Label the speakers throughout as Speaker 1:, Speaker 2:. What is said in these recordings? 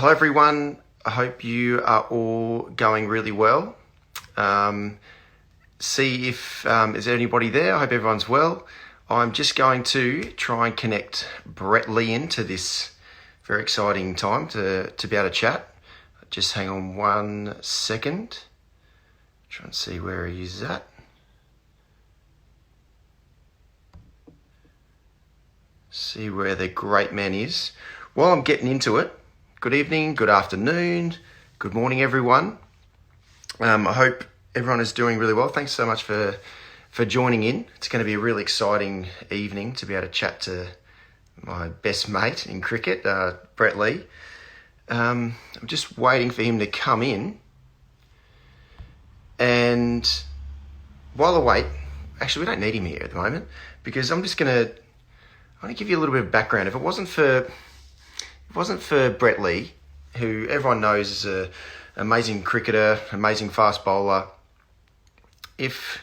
Speaker 1: Hello, everyone. I hope you are all going really well. See if is there anybody there. I hope everyone's well. I'm just going to try and connect Brett Lee into this very exciting time to be able to chat. Just hang on 1 second. Try and see where he's at. See where the great man is. While I'm getting into it, good evening, good afternoon, good morning, everyone. I hope everyone is doing really well. Thanks so much for joining in. It's going to be a really exciting evening to be able to chat to my best mate in cricket, Brett Lee. I'm just waiting for him to come in. And while I wait, actually, we don't need him here at the moment because I'm going to give you a little bit of background. If it wasn't for Brett Lee, who everyone knows is an amazing cricketer, amazing fast bowler, if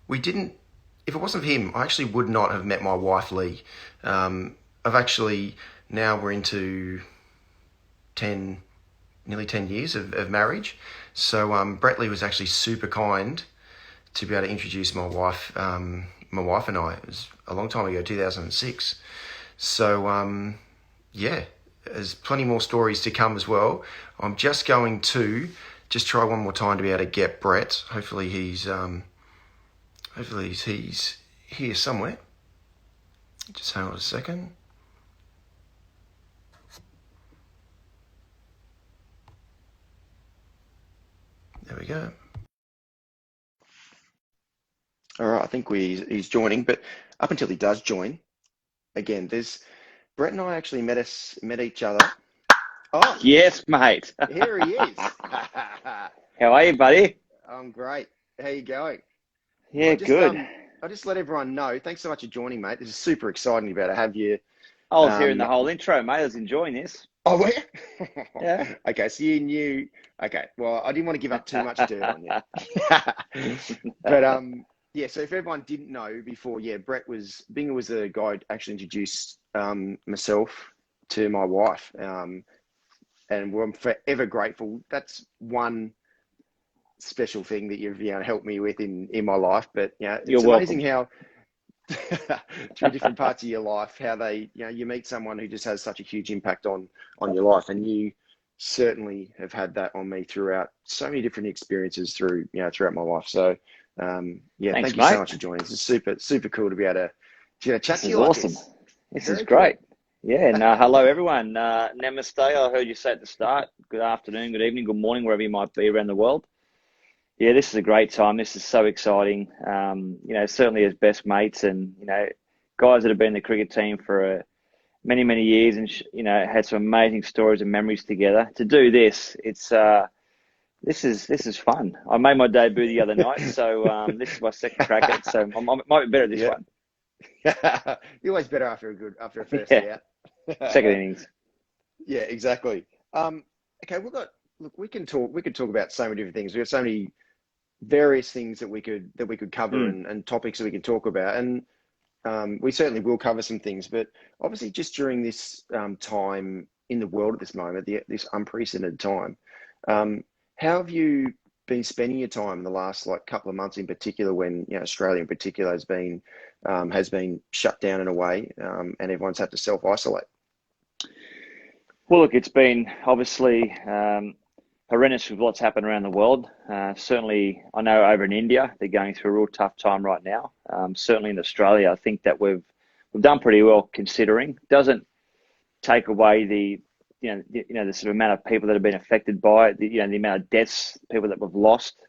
Speaker 1: it wasn't for him, I actually would not have met my wife, Lee. We're into nearly 10 years of marriage. So Brett Lee was actually super kind to be able to introduce my wife and I. It was a long time ago, 2006. So, there's plenty more stories to come as well. I'm just going to try one more time to be able to get Brett. Hopefully he's here somewhere. Just hang on a second. There we go. All right, I think he's joining, but up until he does join, again, Brett and I actually met each other.
Speaker 2: Oh, yes, mate.
Speaker 1: Here he is.
Speaker 2: How are you, buddy?
Speaker 1: I'm great. How you going?
Speaker 2: Yeah, good.
Speaker 1: I'll just let everyone know. Thanks so much for joining, mate. This is super exciting about to have you.
Speaker 2: I was hearing the whole intro, mate. I was enjoying this.
Speaker 1: Oh, were you?
Speaker 2: Yeah.
Speaker 1: Okay, so you knew. Okay, well, I didn't want to give up too much dirt on you. But so if everyone didn't know before, Binger was the guy who actually introduced myself to my wife, and I'm forever grateful. That's one special thing that you've helped me with in my life. But it's amazing how through different parts of your life, how they you meet someone who just has such a huge impact on your life, and you certainly have had that on me throughout so many different experiences throughout my life. So
Speaker 2: Thanks,
Speaker 1: thank you
Speaker 2: mate.
Speaker 1: so much for joining. It's super cool to be able to chat to you.
Speaker 2: Awesome. This is great. Cool. Yeah, and hello everyone. Namaste. I heard you say at the start. Good afternoon, good evening, good morning, wherever you might be around the world. Yeah, this is a great time. This is so exciting. Certainly as best mates and guys that have been in the cricket team for many, many years and had some amazing stories and memories together. To do this, this is fun. I made my debut the other night, so this is my second crack at it. So I might be better at this one.
Speaker 1: You're always better after a first out.
Speaker 2: Second innings.
Speaker 1: Yeah, exactly. Okay, we can talk about so many different things. We have so many various things that we could cover and topics that we can talk about, and we certainly will cover some things. But obviously, just during this time in the world at this moment, this unprecedented time, how have you been spending your time in the last couple of months, in particular, when Australia in particular has been shut down in a way, and everyone's had to self-isolate?
Speaker 2: Well, look, it's been obviously horrendous with what's happened around the world. Certainly, I know over in India, they're going through a real tough time right now. Certainly in Australia, I think that we've done pretty well considering. Doesn't take away the sort of amount of people that have been affected by it, the amount of deaths, people that we've lost,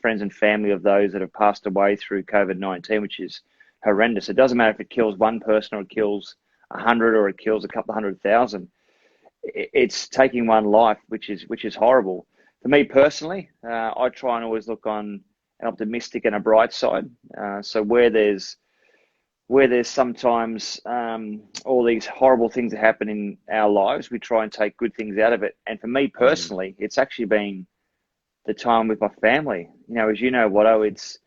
Speaker 2: friends and family of those that have passed away through COVID-19, which is horrendous. It doesn't matter if it kills one person or it kills 100 or it kills a couple of 100,000. It's taking one life, which is horrible. For me personally, I try and always look on an optimistic and a bright side. So where there's sometimes all these horrible things that happen in our lives, we try and take good things out of it. And for me personally, it's actually been the time with my family. As you know, Watto, it's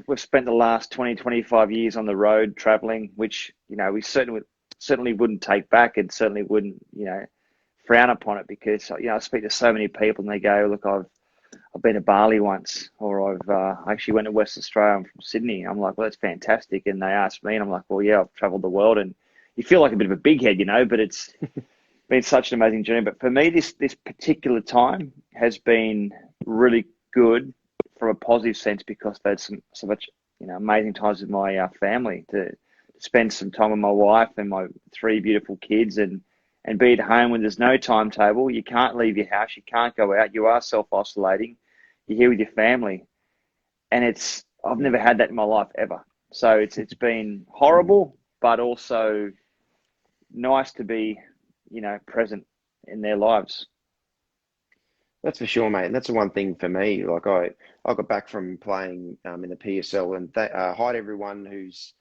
Speaker 2: we've spent the last 20, 25 years on the road traveling, which we certainly wouldn't take back, and certainly wouldn't frown upon it because I speak to so many people and they go, look, I've been to Bali once, or I actually went to West Australia. I'm from Sydney. I'm like, well, that's fantastic. And they asked me, and I'm like, well, yeah, I've travelled the world, and you feel like a bit of a big head, but it's been such an amazing journey. But for me, this particular time has been really good from a positive sense because I've had so much amazing times with my family to spend some time with my wife and my three beautiful kids and be at home when there's no timetable. You can't leave your house. You can't go out. You are self-isolating. You're here with your family. And I've never had that in my life ever. So it's been horrible, but also nice to be, present in their lives.
Speaker 1: That's for sure, mate. And that's the one thing for me. Like I got back from playing in the PSL, and hi to everyone who's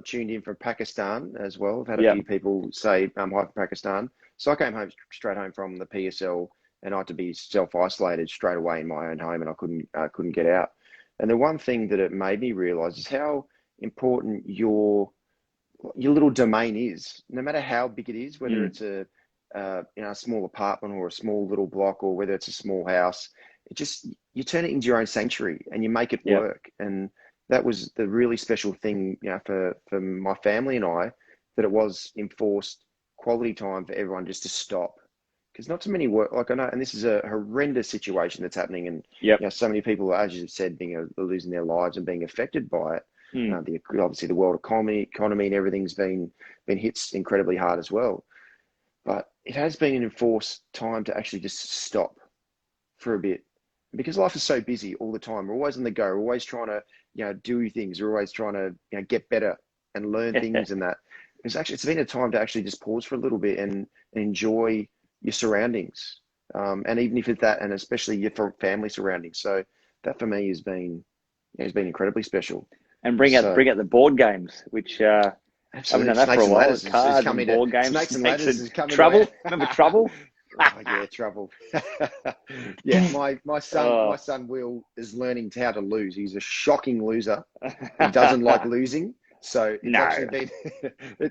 Speaker 1: tuned in from Pakistan as well. I've had a few people say hi from Pakistan. So I came straight home from the PSL, and I had to be self-isolated straight away in my own home, and I couldn't get out. And the one thing that it made me realise is how important your little domain is, no matter how big it is, whether it's a small apartment or a small little block, or whether it's a small house. You turn it into your own sanctuary and you make it work. And that was the really special thing, for my family and I, that it was enforced quality time for everyone just to stop. Because not too many work, like I know, and this is a horrendous situation that's happening, and so many people, as you said, losing their lives and being affected by it. Obviously, the world economy and everything's been hit incredibly hard as well. But it has been an enforced time to actually just stop for a bit, because life is so busy all the time. We're always on the go. We're always trying to, do things. We're always trying to, get better and learn things, and that. It's been a time to actually just pause for a little bit and enjoy your surroundings, and even if it's that, and especially your family surroundings. So that for me has been incredibly special.
Speaker 2: And bring out the board games, which I haven't done that for a while. Cards and board games.
Speaker 1: Snakes and ladders is coming.
Speaker 2: Trouble. Remember Trouble?
Speaker 1: Oh yeah, Trouble. Yeah, my son Will is learning how to lose. He's a shocking loser. He doesn't like losing. So it's actually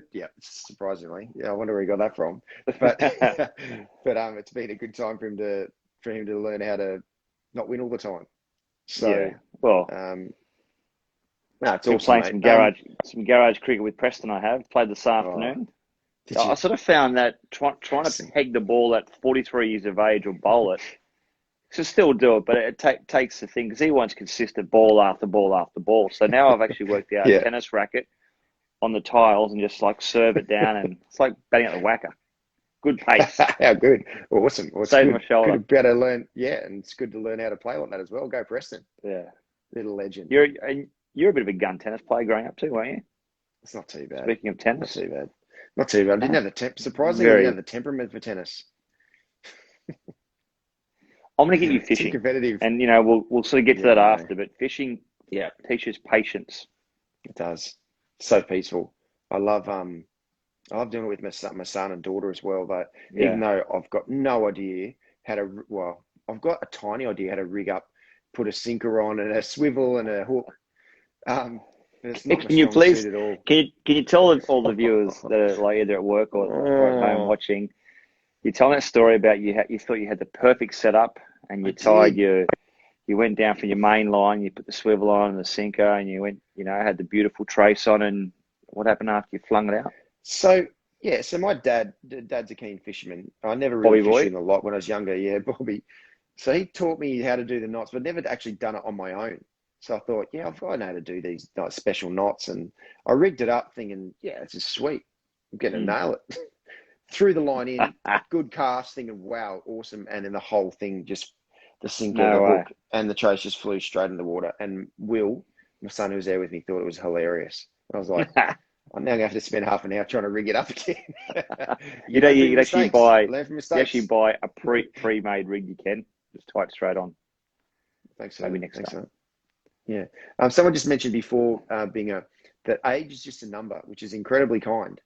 Speaker 1: been, surprisingly. Yeah, I wonder where he got that from. But it's been a good time for him to learn how to not win all the time. So no, it's
Speaker 2: been
Speaker 1: awesome,
Speaker 2: playing some garage cricket with Preston. I have played this afternoon. I sort of found that trying to peg the ball at 43 years of age or bowl it, to still do it, but it takes the thing, because he wants consistent ball after ball after ball. So now I've actually worked out a tennis racket on the tiles and just like serve it down, and it's like batting at the whacker. Good pace.
Speaker 1: How good. Awesome. Well,
Speaker 2: Save my shoulder.
Speaker 1: Good to be able to learn, and it's good to learn how to play like that as well. Go Preston.
Speaker 2: Yeah.
Speaker 1: Little legend.
Speaker 2: You're a bit of a gun tennis player growing up too, weren't you?
Speaker 1: It's not too bad.
Speaker 2: Speaking of tennis.
Speaker 1: Not too bad. I didn't have the surprisingly, I didn't have the temperament for tennis.
Speaker 2: I'm going to get you fishing.
Speaker 1: Too competitive.
Speaker 2: And, we'll sort of get to that after, but fishing teaches patience.
Speaker 1: It does. So peaceful. I love doing it with my son and daughter as well. But even though I've got no idea I've got a tiny idea how to rig up, put a sinker on and a swivel and a hook. It's not
Speaker 2: can you please? At all. Can you tell all the viewers that are like either at work or at home watching? You tell that story about you thought you had the perfect setup, and you went down from your main line, you put the swivel on and the sinker, and you went, had the beautiful trace on. And what happened after you flung it out?
Speaker 1: So my dad's a keen fisherman. I never really fished a lot when I was younger. Yeah, Bobby. So he taught me how to do the knots, but never actually done it on my own. So I thought, I know how to do these special knots, and I rigged it up thinking, this is sweet. I'm going to nail it. Threw the line in, good cast, thinking, wow, awesome. And then the whole thing, just the sinker, the hook, and the trace just flew straight in the water. And Will, my son who was there with me, thought it was hilarious. I was like, I'm now going to have to spend half an hour trying to rig it up again.
Speaker 2: you can actually buy a pre-made rig. You can just tie it straight on.
Speaker 1: Thanks for
Speaker 2: maybe next time.
Speaker 1: Yeah. Someone just mentioned before, that age is just a number, which is incredibly kind.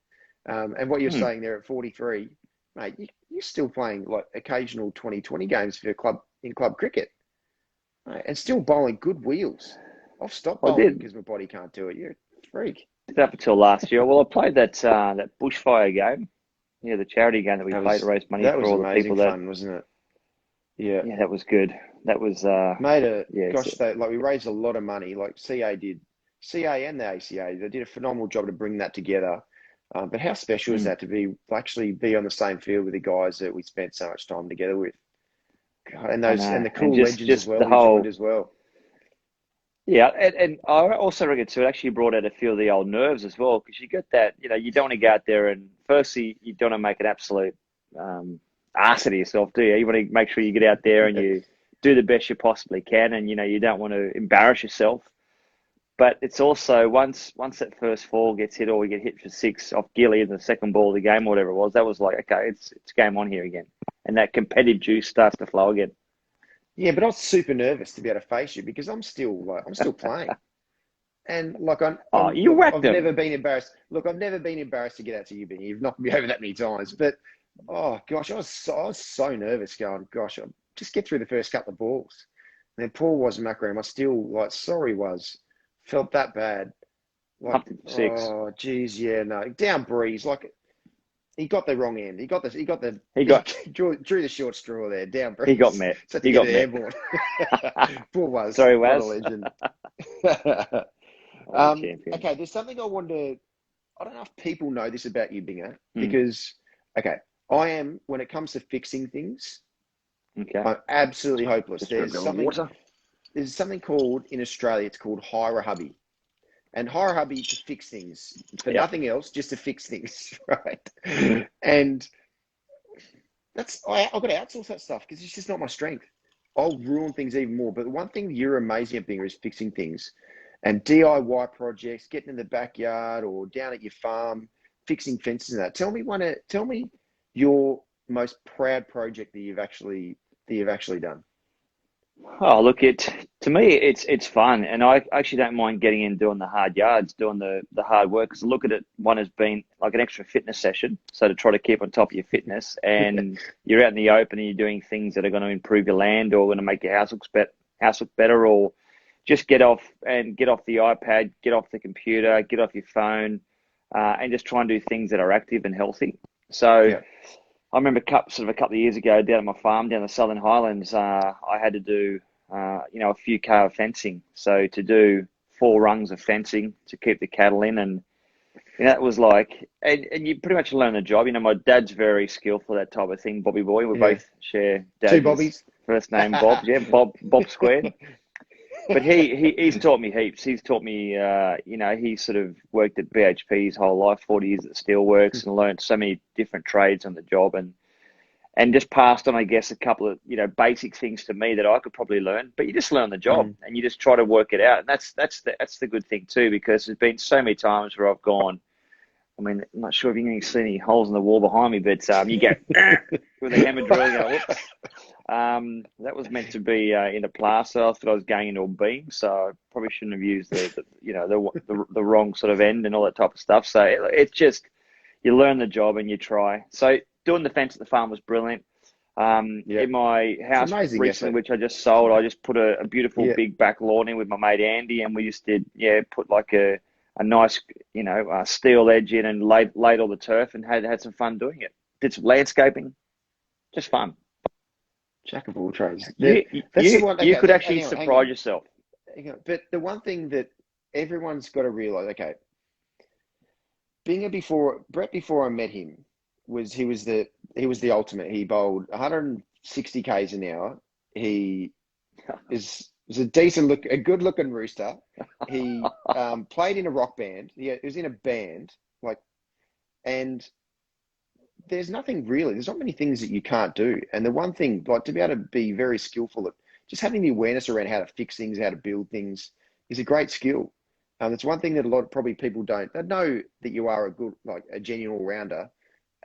Speaker 1: And what you're saying there at 43, mate, you're still playing like occasional 2020 games for your club in club cricket, mate, and still bowling good wheels. I've stopped bowling because my body can't do it. You're a freak.
Speaker 2: Up until last year. Well, I played that bushfire game Yeah, the charity game that we played to raise money
Speaker 1: That
Speaker 2: for
Speaker 1: was
Speaker 2: all the
Speaker 1: amazing
Speaker 2: people that.
Speaker 1: fun, wasn't it? Yeah.
Speaker 2: Yeah, that was good. That was
Speaker 1: Made a
Speaker 2: yeah.
Speaker 1: gosh, they like we raised a lot of money. Like CA did, CA and the ACA, they did a phenomenal job to bring that together. But how special is
Speaker 2: Mm,
Speaker 1: that to be actually be on the same field with the guys that we spent so much time together with? God, and
Speaker 2: I
Speaker 1: those
Speaker 2: know,
Speaker 1: and the
Speaker 2: and
Speaker 1: cool
Speaker 2: just
Speaker 1: legends as
Speaker 2: just
Speaker 1: well
Speaker 2: the
Speaker 1: who joined
Speaker 2: whole.
Speaker 1: as well.
Speaker 2: Yeah, and I also reckon too, it actually brought out a few of the old nerves as well, because you get that, you don't want to go out there and firstly, you don't want to make an absolute ass of yourself, do you? You want to make sure you get out there and you do the best you possibly can, and you don't want to embarrass yourself. But it's also once that first fall gets hit or we get hit for six off Gilly in the second ball of the game or whatever it was, that was like, okay, it's game on here again, and that competitive juice starts to flow again.
Speaker 1: Yeah, but I was super nervous to be able to face you because I'm still playing. And like
Speaker 2: Oh,
Speaker 1: I'm
Speaker 2: you
Speaker 1: look,
Speaker 2: whacked
Speaker 1: I've
Speaker 2: them.
Speaker 1: never been embarrassed. Look, I've never been embarrassed to get out to you, Benny. You've knocked me over that many times. But oh gosh, I was so nervous going, gosh, I just get through the first couple of balls. And then Paul was Macram. I still like sorry was felt that bad. Like,
Speaker 2: Pumped him for six.
Speaker 1: oh geez, yeah, no. Down breeze. Like he got the wrong end. He got the
Speaker 2: He
Speaker 1: he
Speaker 2: got
Speaker 1: drew the short straw there, down
Speaker 2: he got
Speaker 1: breeze.
Speaker 2: met.
Speaker 1: So had to
Speaker 2: He
Speaker 1: get
Speaker 2: got
Speaker 1: it
Speaker 2: met.
Speaker 1: airborne. Paul was,
Speaker 2: Sorry,
Speaker 1: what a
Speaker 2: Waz.
Speaker 1: legend.
Speaker 2: Oh, champion.
Speaker 1: Okay, there's something I wanted to. I don't know if people know this about you, Binger,
Speaker 2: Mm,
Speaker 1: because okay, I am when it comes to fixing things,
Speaker 2: okay.
Speaker 1: I'm absolutely hopeless.
Speaker 2: Just for a bit of water.
Speaker 1: There's something called in Australia, it's called hire a hubby, and hire a hubby to fix things for
Speaker 2: Yep.
Speaker 1: nothing else, just to fix things, right? And I've got to outsource that stuff because it's just not my strength. I'll ruin things even more. But the one thing you're amazing at, Binger, is fixing things. And DIY projects, getting in the backyard or down at your farm, fixing fences and that. Tell me your most proud project that you've actually done.
Speaker 2: Oh, look, to me, it's fun, and I actually don't mind getting in doing the hard yards, doing the hard work. Because I look at it, one has been like an extra fitness session, so to try to keep on top of your fitness, and you're out in the open and you're doing things that are going to improve your land or going to make your house look better, or just get off the iPad, get off the computer, get off your phone, and just try and do things that are active and healthy. So.
Speaker 1: Yeah.
Speaker 2: I remember sort of a couple of years ago down at my farm down the Southern Highlands, I had to do, a few K of fencing. So to do 4 rungs of fencing to keep the cattle in. And that was like, and you pretty much learn the job. My dad's very skillful at that type of thing, Bobby Boy. We
Speaker 1: Yeah.
Speaker 2: both share
Speaker 1: Two
Speaker 2: dads'
Speaker 1: bobbies.
Speaker 2: first name, Bob. Yeah, Bob Squared. But he's taught me heaps. He's taught me, he sort of worked at BHP his whole life, 40 years at Steelworks, and learned so many different trades on the job, and just passed on, I guess, a couple of basic things to me that I could probably learn. But you just learn the job,
Speaker 1: Mm.
Speaker 2: and you just try to work it out, and that's the good thing too, because there's been so many times where I've gone. I mean, I'm not sure if you can see any holes in the wall behind me, but you go with a hammer drill, you go, whoops. That was meant to be in a plaster. I thought I was going into a beam, so I probably shouldn't have used the wrong sort of end and all that type of stuff. So it's just you learn the job and you try. So doing the fence at the farm was brilliant.
Speaker 1: Yeah.
Speaker 2: In my
Speaker 1: It's
Speaker 2: house
Speaker 1: amazing
Speaker 2: recently,
Speaker 1: effort.
Speaker 2: which I just sold, I just put a beautiful
Speaker 1: Yeah.
Speaker 2: big back lawn in with my mate Andy, and we just did put like a nice steel edge in and laid all the turf and had some fun doing it. Did some landscaping, just fun.
Speaker 1: Jack of all trades.
Speaker 2: You
Speaker 1: That's the
Speaker 2: you
Speaker 1: one.
Speaker 2: you
Speaker 1: Okay,
Speaker 2: could actually
Speaker 1: hang
Speaker 2: surprise
Speaker 1: on.
Speaker 2: yourself.
Speaker 1: Hang on. But the one thing that everyone's got to realize, okay, Brett before I met him he was the ultimate. He bowled 160 k's an hour. He was a good looking rooster. He played in a rock band. He was in a band, like, and there's not many things that you can't do. And the one thing, like, to be able to be very skillful at just having the awareness around how to fix things, how to build things, is a great skill. It's one thing that a lot of probably people don't. They know that you are a genuine all rounder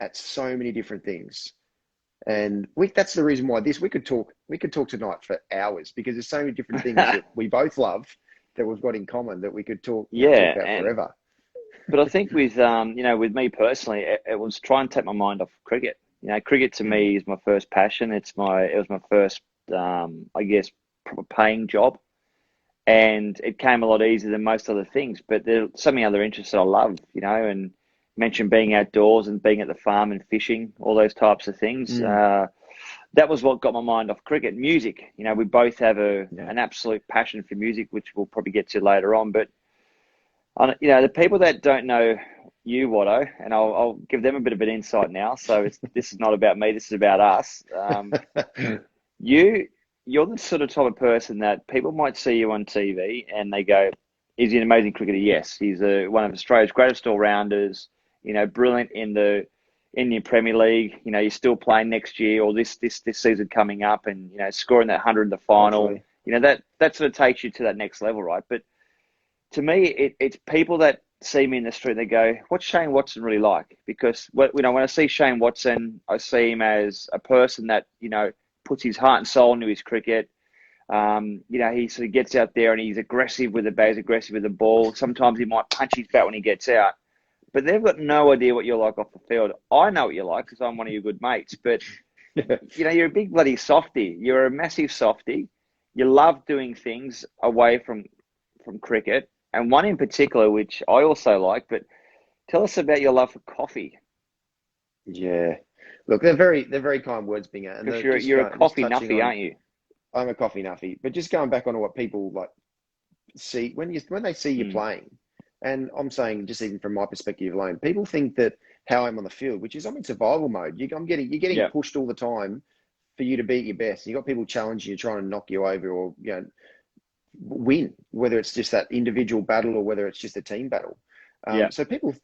Speaker 1: at so many different things. And that's the reason why we could talk tonight for hours because there's so many different things that we both love that we've got in common that we could talk
Speaker 2: Yeah,
Speaker 1: about forever.
Speaker 2: but I think with me personally, it was try and take my mind off cricket. Cricket to
Speaker 1: Mm.
Speaker 2: me is my first passion. It was my first, I guess, proper paying job, and it came a lot easier than most other things. But there's so many other interests that I love, and mentioned being outdoors and being at the farm and fishing, all those types of things.
Speaker 1: Mm.
Speaker 2: That was what got my mind off cricket. Music, we both have
Speaker 1: Yeah.
Speaker 2: an absolute passion for music, which we'll probably get to later on. But the people that don't know you, Watto, and I'll give them a bit of an insight now. So this is not about me. This is about us. You're the sort of type of person that people might see you on TV and they go, "Is he an amazing cricketer?" Yes, he's one of Australia's greatest all-rounders. Brilliant in the Indian Premier League. You're still playing next year or this season coming up, and scoring that 100 in the final.
Speaker 1: Hopefully.
Speaker 2: That sort of takes you to that next level, right? But to me, it's people that see me in the street and they go, "What's Shane Watson really like?" Because when I see Shane Watson, I see him as a person that puts his heart and soul into his cricket. He sort of gets out there and he's aggressive with the bat, he's aggressive with the ball. Sometimes he might punch his bat when he gets out. But they've got no idea what you're like off the field. I know what you're like because I'm one of your good mates. But, you're a big bloody softie. You're a massive softie. You love doing things away from cricket. And one in particular, which I also like. But tell us about your love for coffee.
Speaker 1: Yeah. Look, they're very kind words, Binger.
Speaker 2: Because you're a coffee nuffy, aren't you?
Speaker 1: I'm a coffee nuffy. But just going back on what people like see when they see you playing, and I'm saying just even from my perspective alone, people think that how I'm on the field, which is I'm in survival mode. You're getting pushed all the time for you to be at your best. You got people challenging you, trying to knock you over, or win, whether it's just that individual battle or whether it's just a team battle. So people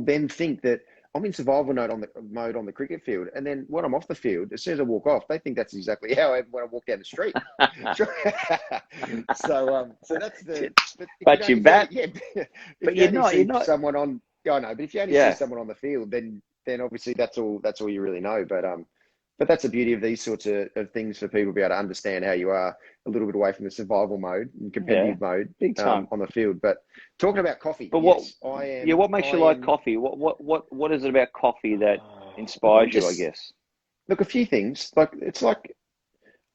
Speaker 1: then think that I'm in survival mode on the cricket field, and then when I'm off the field, as soon as I walk off, they think that's exactly how I am when I walk down the street. so that's the.
Speaker 2: But you bat.
Speaker 1: Yeah,
Speaker 2: but you're not.
Speaker 1: Someone on. I know, but if you only see someone on the field, then obviously that's all you really know. But that's the beauty of these sorts of things for people to be able to understand how you are a little bit away from the survival mode and competitive mode
Speaker 2: big time
Speaker 1: on the field. But talking about coffee,
Speaker 2: but what makes you like coffee? What is it about coffee that inspires you? I guess.
Speaker 1: Look, a few things. It's like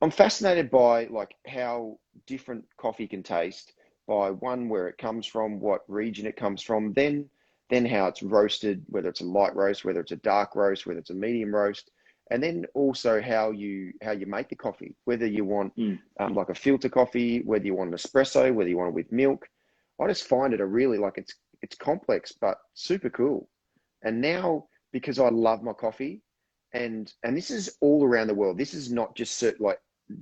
Speaker 1: I'm fascinated by how different coffee can taste by where it comes from, what region it comes from, then how it's roasted, whether it's a light roast, whether it's a dark roast, whether it's a medium roast. And then also how you make the coffee, whether you want like a filter coffee, whether you want an espresso, whether you want it with milk. I just find it it's complex but super cool. And now because I love my coffee, and this is all around the world. This is not just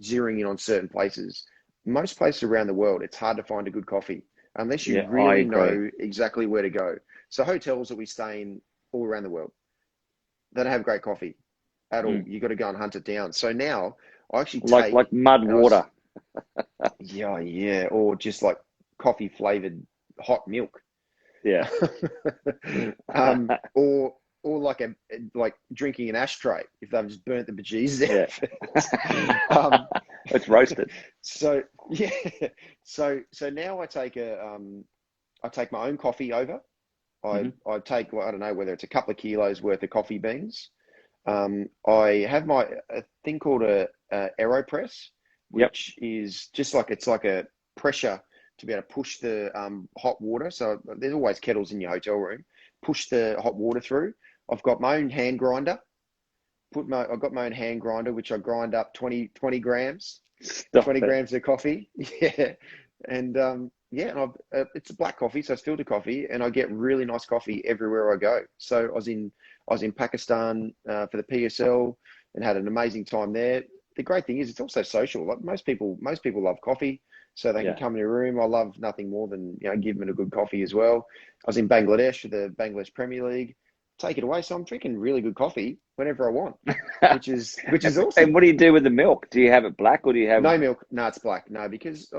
Speaker 1: zeroing in on certain places. Most places around the world, it's hard to find a good coffee unless you really know exactly where to go. So hotels that we stay in all around the world, they don't have great coffee at all. You got to go and hunt it down. So now I actually take
Speaker 2: like mud water.
Speaker 1: Or just like coffee flavored hot milk.
Speaker 2: Yeah.
Speaker 1: Or like drinking an ashtray if they've just burnt the bejesus out.
Speaker 2: It's roasted.
Speaker 1: So now I take my own coffee over. I take, I don't know whether it's a couple of kilos worth of coffee beans. I have a thing called a AeroPress, which is just it's like a pressure to be able to push the hot water. So there's always kettles in your hotel room. Push the hot water through. I've got my own hand grinder. I've got my own hand grinder, which I grind up 20 grams, 20 grams of coffee. Yeah, and it's a black coffee, so it's filter coffee, and I get really nice coffee everywhere I go. So I was in Pakistan for the PSL and had an amazing time there. The great thing is it's also social. Like most people love coffee, so they can come in a room. I love nothing more than give them a good coffee as well. I was in Bangladesh for the Bangladesh Premier League. Take it away. So I'm drinking really good coffee whenever I want, which is awesome.
Speaker 2: And what do you do with the milk? Do you have it black or do you have
Speaker 1: no milk? No, it's black. No, because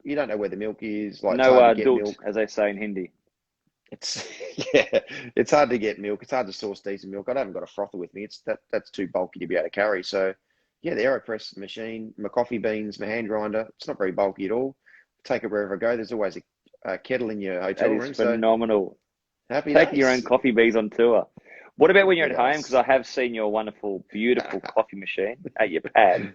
Speaker 1: you don't know where the milk is.
Speaker 2: No dult, as they say in Hindi.
Speaker 1: It's hard to get milk. It's hard to source decent milk. I haven't got a frother with me. That's too bulky to be able to carry. So the AeroPress machine, my coffee beans, my hand grinder. It's not very bulky at all. Take it wherever I go. There's always a kettle in your hotel room.
Speaker 2: Phenomenal.
Speaker 1: So happy
Speaker 2: taking
Speaker 1: days.
Speaker 2: Your own coffee beans on tour. What about when you're at home? Because I have seen your wonderful, beautiful coffee machine at your pad.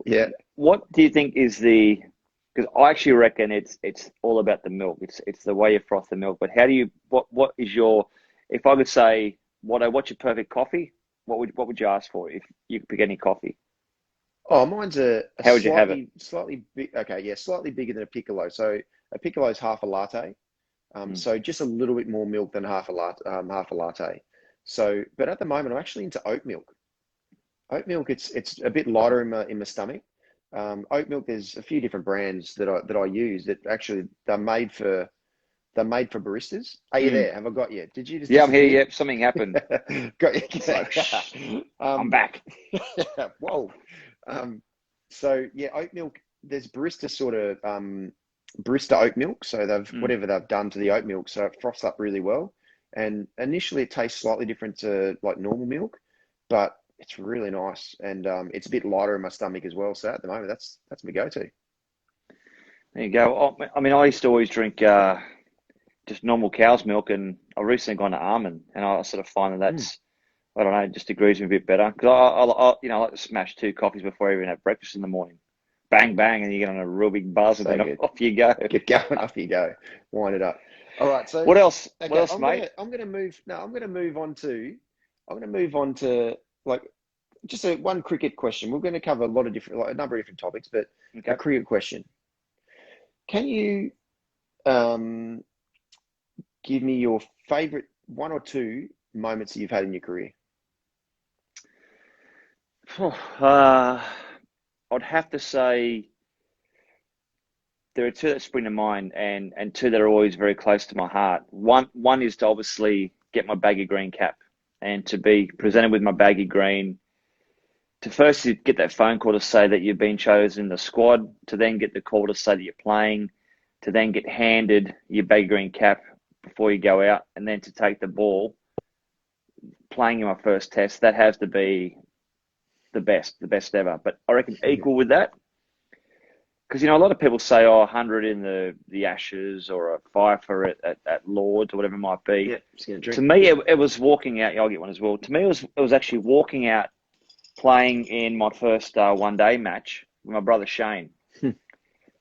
Speaker 1: Yeah.
Speaker 2: What do you think is because Because I actually reckon it's all about the milk. It's the way you froth the milk. But how do you what is your if I could say what's your perfect coffee? What would you ask for if you could pick any coffee?
Speaker 1: Oh, mine's a
Speaker 2: How would you have it?
Speaker 1: slightly big. Okay, yeah, slightly bigger than a piccolo. So a piccolo is half a latte.
Speaker 2: Mm.
Speaker 1: So just a little bit more milk than half a latte. So, but at the moment, I'm actually into oat milk. Oat milk, it's a bit lighter in my stomach. Oat milk, there's a few different brands that I use that actually they're made for baristas. Are you
Speaker 2: Mm.
Speaker 1: there? Have I got you? Did you just
Speaker 2: Yeah, I'm here.
Speaker 1: disappear?
Speaker 2: Yep, something happened.
Speaker 1: Got you.
Speaker 2: It's like, shh, I'm
Speaker 1: Um,
Speaker 2: back.
Speaker 1: whoa. Um, so yeah, oat milk. There's barista sort of barista oat milk. So they've
Speaker 2: Mm.
Speaker 1: whatever they've done to the oat milk, so it froths up really well. And initially, it tastes slightly different to like normal milk, but it's really nice, and it's a bit lighter in my stomach as well. So at the moment, that's my go-to.
Speaker 2: There you go. I mean, I used to always drink just normal cow's milk, and I recently gone to almond, and I sort of find that
Speaker 1: Mm.
Speaker 2: that's I don't know, it just agrees with me a bit better because I like to smash two coffees before I even have breakfast in the morning. Bang bang, and you get on a real big buzz, and
Speaker 1: So
Speaker 2: then
Speaker 1: good.
Speaker 2: off you go.
Speaker 1: Get going, off you go. Wind it up. All right, so
Speaker 2: What else? What
Speaker 1: okay,
Speaker 2: else, mate?
Speaker 1: I'm gonna move on to like just one cricket question. We're going to cover a lot of different, like a number of different topics, but a
Speaker 2: Okay.
Speaker 1: cricket question. Can you um, give me your favorite one or two moments that you've had in your career?
Speaker 2: Uh, I'd have to say there are two that spring to mind, and two that are always very close to my heart. One is to obviously get my baggy green cap, and to be presented with my baggy green. To first get that phone call to say that you've been chosen in the squad, to then get the call to say that you're playing, to then get handed your baggy green cap before you go out, and then to take the ball, playing in my first test, that has to be the best ever. But I reckon equal with that, because a lot of people say, oh, 100 in the Ashes or a fifer at Lords or whatever it might be.
Speaker 1: Yeah, just gonna
Speaker 2: To
Speaker 1: drink.
Speaker 2: me, it was walking out. Yeah, I'll get one as well. To me, it was actually walking out playing in my first one day match with my brother Shane.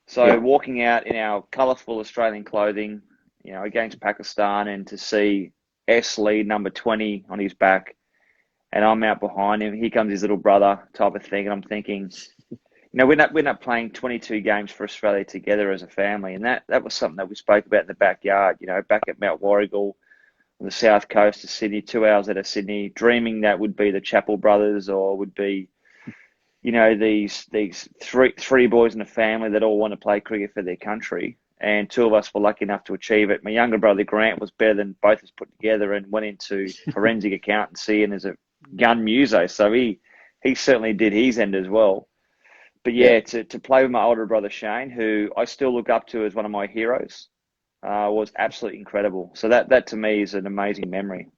Speaker 2: So
Speaker 1: Yeah.
Speaker 2: walking out in our colourful Australian clothing, against Pakistan, and to see S lead number 20 on his back, and I'm out behind him. Here comes his little brother, type of thing. And I'm thinking, we're not playing 22 games for Australia together as a family, and that was something that we spoke about in the backyard. Back at Mount Warrigal on the south coast of Sydney, 2 hours out of Sydney, dreaming that would be the Chappell brothers, or would be these three boys in a family that all want to play cricket for their country, and two of us were lucky enough to achieve it. My younger brother Grant was better than both of us put together, and went into forensic accountancy and is a gun muso, so he certainly did his end as well. But
Speaker 1: Yeah.
Speaker 2: yeah, to play with my older brother Shane, who I still look up to as one of my heroes, was absolutely incredible. So that to me is an amazing memory.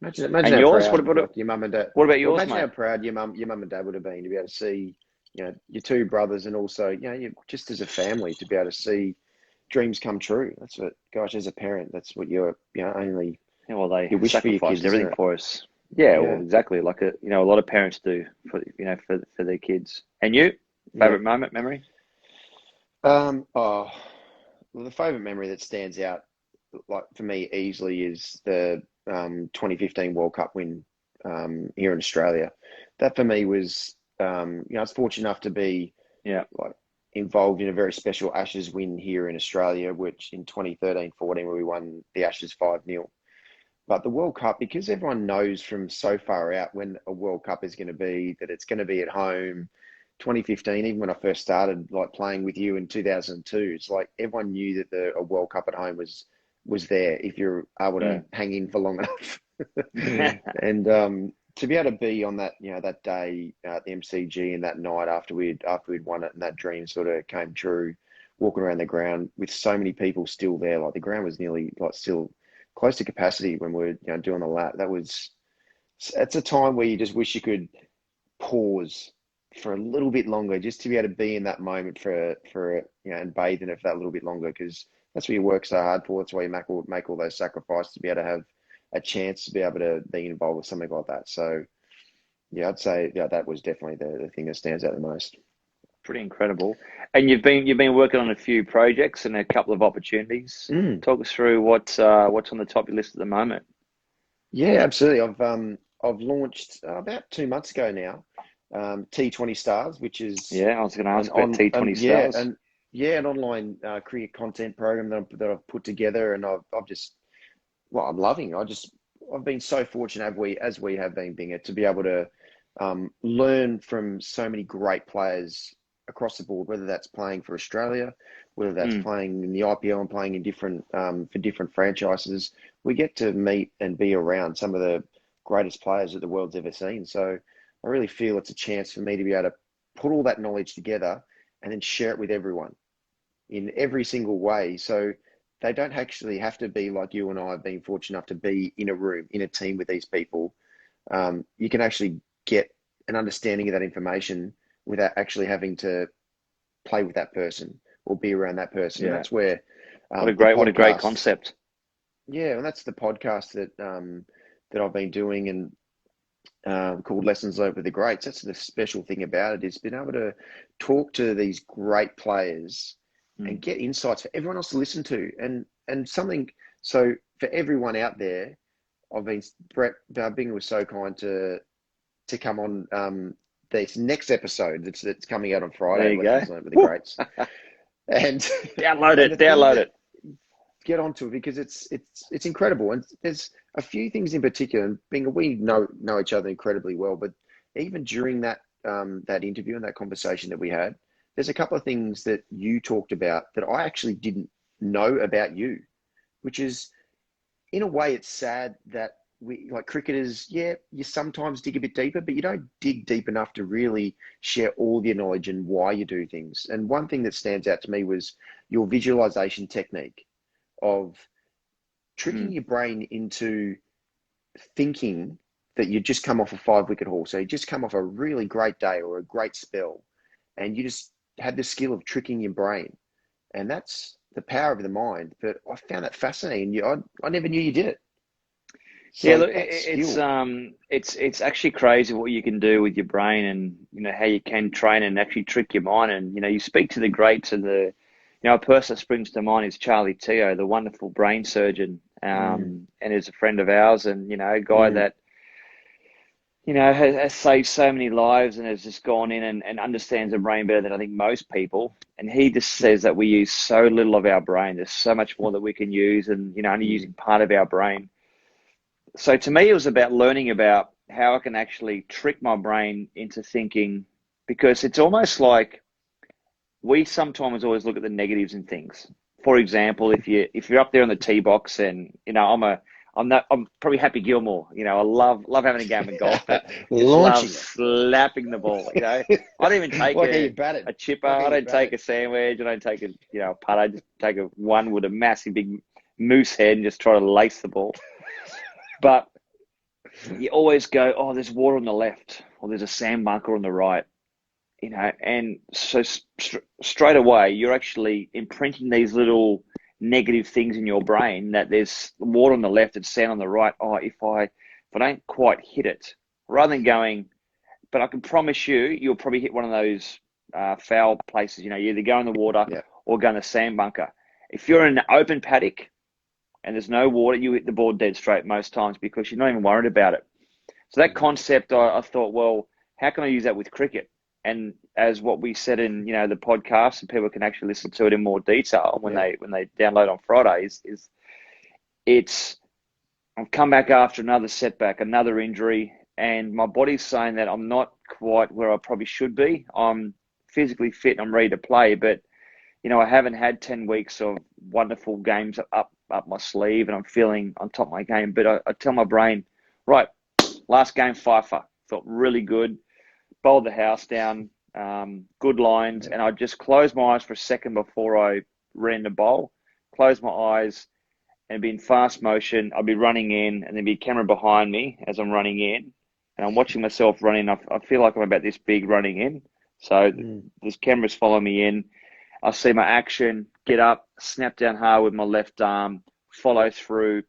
Speaker 1: Imagine
Speaker 2: And
Speaker 1: how
Speaker 2: yours? What
Speaker 1: proud
Speaker 2: about
Speaker 1: like your mum and dad.
Speaker 2: what about
Speaker 1: Well,
Speaker 2: yours,
Speaker 1: imagine how
Speaker 2: mate?
Speaker 1: proud your mum and dad would have been to be able to see, your two brothers, and also, you just as a family to be able to see dreams come true. That's what, gosh, as a parent, that's what only
Speaker 2: Yeah, well, they
Speaker 1: you wish for your
Speaker 2: sacrificed
Speaker 1: kids, isn't
Speaker 2: everything
Speaker 1: it?
Speaker 2: for us. Yeah, well,
Speaker 1: Yeah,
Speaker 2: exactly. Like a lot of parents do for their kids. And you,
Speaker 1: yeah.
Speaker 2: favorite moment, memory?
Speaker 1: Oh, well, the favorite memory that stands out, like for me, easily is the 2015 World Cup win here in Australia. That for me was, I was fortunate enough to be
Speaker 2: Yeah,
Speaker 1: like involved in a very special Ashes win here in Australia, which in 2013-14, where we won the Ashes 5-0. But the World Cup, because everyone knows from so far out when a World Cup is going to be, that it's going to be at home. 2015, even when I first started like playing with you in 2002, it's like everyone knew that a World Cup at home was there if you're able to
Speaker 2: mm.
Speaker 1: hang in for long enough. And to be able to be on that, that day at the MCG, and that night after we'd won it, and that dream sort of came true, walking around the ground with so many people still there, like the ground was nearly like still close to capacity when we were doing the lap. It's a time where you just wish you could pause for a little bit longer, just to be able to be in that moment for and bathe in it for that little bit longer, because that's what you work so hard for. That's why you make all those sacrifices to be able to have a chance to be able to be involved with something like that. So yeah, I'd say that was definitely the thing that stands out the most.
Speaker 2: pretty incredible. And you've been working on a few projects and a couple of opportunities.
Speaker 1: Mm.
Speaker 2: Talk us through what's on the top of your list at the moment.
Speaker 1: Yeah, absolutely. I've launched about 2 months ago now, T20 Stars, which is
Speaker 2: Yeah, I was going to
Speaker 1: an
Speaker 2: ask about
Speaker 1: on
Speaker 2: T20
Speaker 1: yeah,
Speaker 2: Stars.
Speaker 1: an online cricket content program that I've put together, and I've just I'm loving. I've been so fortunate, as we have been, being it to be able to learn from so many great players across the board, whether that's playing for Australia, whether that's
Speaker 2: Mm,
Speaker 1: playing in the IPL and playing in different for different franchises. We get to meet and be around some of the greatest players that the world's ever seen. So I really feel it's a chance for me to be able to put all that knowledge together and then share it with everyone in every single way. So they don't actually have to be like you and I have been fortunate enough to be in a room, in a team with these people. You can actually get an understanding of that information without actually having to play with that person or be around that person. And
Speaker 2: yeah.
Speaker 1: that's where the
Speaker 2: What a great
Speaker 1: podcast,
Speaker 2: concept.
Speaker 1: yeah, and that's the podcast that I've been doing, and called Lessons Learned with the Greats. That's the special thing about it, is being able to talk to these great players and
Speaker 2: Mm.
Speaker 1: get insights for everyone else to listen to, and something. So for everyone out there, I've been Brett Bingham was so kind to come on this next episode that's coming out on
Speaker 2: There
Speaker 1: Friday,
Speaker 2: you go.
Speaker 1: Lessons Learned with the
Speaker 2: Woo!
Speaker 1: Greats, and
Speaker 2: Download
Speaker 1: and the
Speaker 2: it.
Speaker 1: thing
Speaker 2: Download
Speaker 1: that
Speaker 2: it.
Speaker 1: get onto it, because it's incredible, and there's a few things in particular. And being we know each other incredibly well, but even during that interview and that conversation that we had, there's a couple of things that you talked about that I actually didn't know about you, which is, in a way, it's sad that we, like cricketers, yeah, you sometimes dig a bit deeper, but you don't dig deep enough to really share all your knowledge and why you do things. And one thing that stands out to me was your visualization technique of tricking
Speaker 2: Mm.
Speaker 1: your brain into thinking that you just come off a 5 wicket haul. So you just come off a really great day or a great spell, and you just had the skill of tricking your brain. And that's the power of the mind. But I found that fascinating. I never knew you did it.
Speaker 2: Yeah,
Speaker 1: So
Speaker 2: look,
Speaker 1: that
Speaker 2: it's
Speaker 1: skill.
Speaker 2: it's actually crazy what you can do with your brain, and how you can train and actually trick your mind. And you speak to the greats, and a person that springs to mind is Charlie Teo, the wonderful brain surgeon,
Speaker 1: Mm,
Speaker 2: and is a friend of ours, and a guy
Speaker 1: mm,
Speaker 2: that has saved so many lives and has just gone in and understands the brain better than I think most people. And he just says that we use so little of our brain. There's so much more that we can use, and only
Speaker 1: mm,
Speaker 2: using part of our brain. So to me, it was about learning about how I can actually trick my brain into thinking, because it's almost like we sometimes always look at the negatives in things. For example, if you're up there on the tee box, and I'm probably Happy Gilmore. I love having a game of golf, but just love
Speaker 1: launching it.
Speaker 2: slapping the ball. I don't even take
Speaker 1: Like how you bat it.
Speaker 2: a chipper.
Speaker 1: Like how
Speaker 2: I
Speaker 1: you
Speaker 2: don't
Speaker 1: bat
Speaker 2: take
Speaker 1: it.
Speaker 2: a sandwich. I don't take a putt. I just take a one with a massive big moose head and just try to lace the ball. But you always go, oh, there's water on the left, or there's a sand bunker on the right, and so straight away you're actually imprinting these little negative things in your brain, that there's water on the left and sand on the right. Oh, if I don't quite hit it, rather than going, but I can promise you'll probably hit one of those foul places. You either go in the water
Speaker 1: Yeah.
Speaker 2: or go in the sand bunker. If you're in an open paddock and there's no water, you hit the ball dead straight most times, because you're not even worried about it. So that
Speaker 1: Mm,
Speaker 2: concept, I thought, well, how can I use that with cricket? And as what we said in the podcast, and people can actually listen to it in more detail when
Speaker 1: yeah.
Speaker 2: they download on Fridays, is it's I've come back after another setback, another injury, and my body's saying that I'm not quite where I probably should be. I'm physically fit and I'm ready to play, but I haven't had 10 weeks of wonderful games up my sleeve, and I'm feeling on top of my game. But I tell my brain, right, last game, Fifer, felt really good, bowled the house down, good lines,
Speaker 1: Yeah.
Speaker 2: and I just closed my eyes for a second before I ran the bowl, closed my eyes, and be in fast motion. I'd be running in, and there'd be a camera behind me as I'm running in, and I'm watching myself running. I feel like I'm about this big running in. So
Speaker 1: Mm,
Speaker 2: there's cameras following me in. I see my action, get up, snap down hard with my left arm, follow through.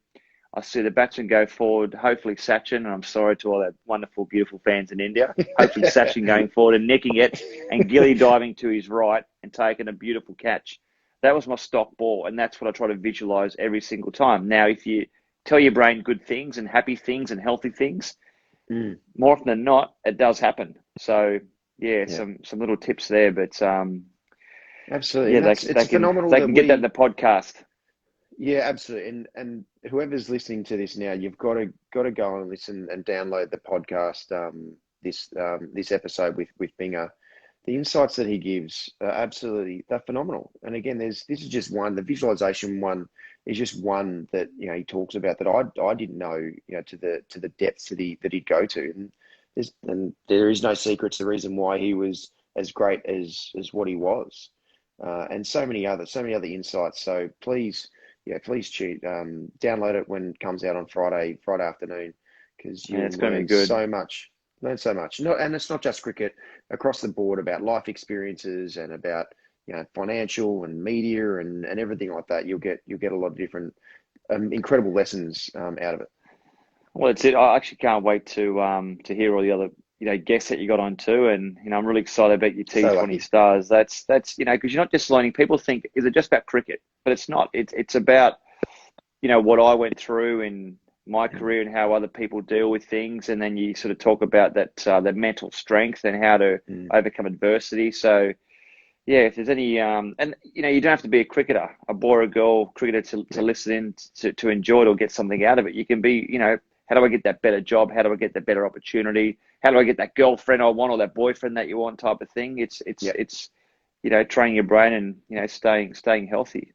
Speaker 2: I see the batsman go forward, hopefully Sachin, and I'm sorry to all our wonderful, beautiful fans in India, hopefully Sachin going forward and nicking it and Gilly diving to his right and taking a beautiful catch. That was my stock ball, and that's what I try to visualize every single time. Now, if you tell your brain good things and happy things and healthy things, more often than not, it does happen. So, yeah, some little tips there, but
Speaker 1: absolutely.
Speaker 2: yeah,
Speaker 1: It's phenomenal.
Speaker 2: They can get that in the podcast.
Speaker 1: Yeah, absolutely. And whoever's listening to this now, you've got to go and listen and download the podcast. This episode with Binger, the insights that he gives are absolutely, they're phenomenal. And again, this is just one. The visualization one is just one that he talks about that I didn't know to the depths that he'd go to. And there is no secret to the reason why he was as great as what he was, and so many other insights. So please. Yeah, please download it when it comes out on Friday afternoon, because
Speaker 2: it's going to be good.
Speaker 1: Learn so much. And it's not just cricket, across the board, about life experiences and about financial and media and everything like that. You'll get a lot of different incredible lessons out of it.
Speaker 2: Well, it's it. I actually can't wait to hear all the other guests that you got on too, and I'm really excited about your T20 stars. That's because you're not just learning. People think, is it just about cricket? But it's not. It's about what I went through in my career and how other people deal with things, and then you sort of talk about that the mental strength and how to overcome adversity. So yeah, if there's any and you don't have to be a cricketer, a boy or a girl cricketer to listen in to enjoy it or get something out of it. You can be how do I get that better job? How do I get that better opportunity? How do I get that girlfriend I want or that boyfriend that you want type of thing? It's training your brain and staying healthy.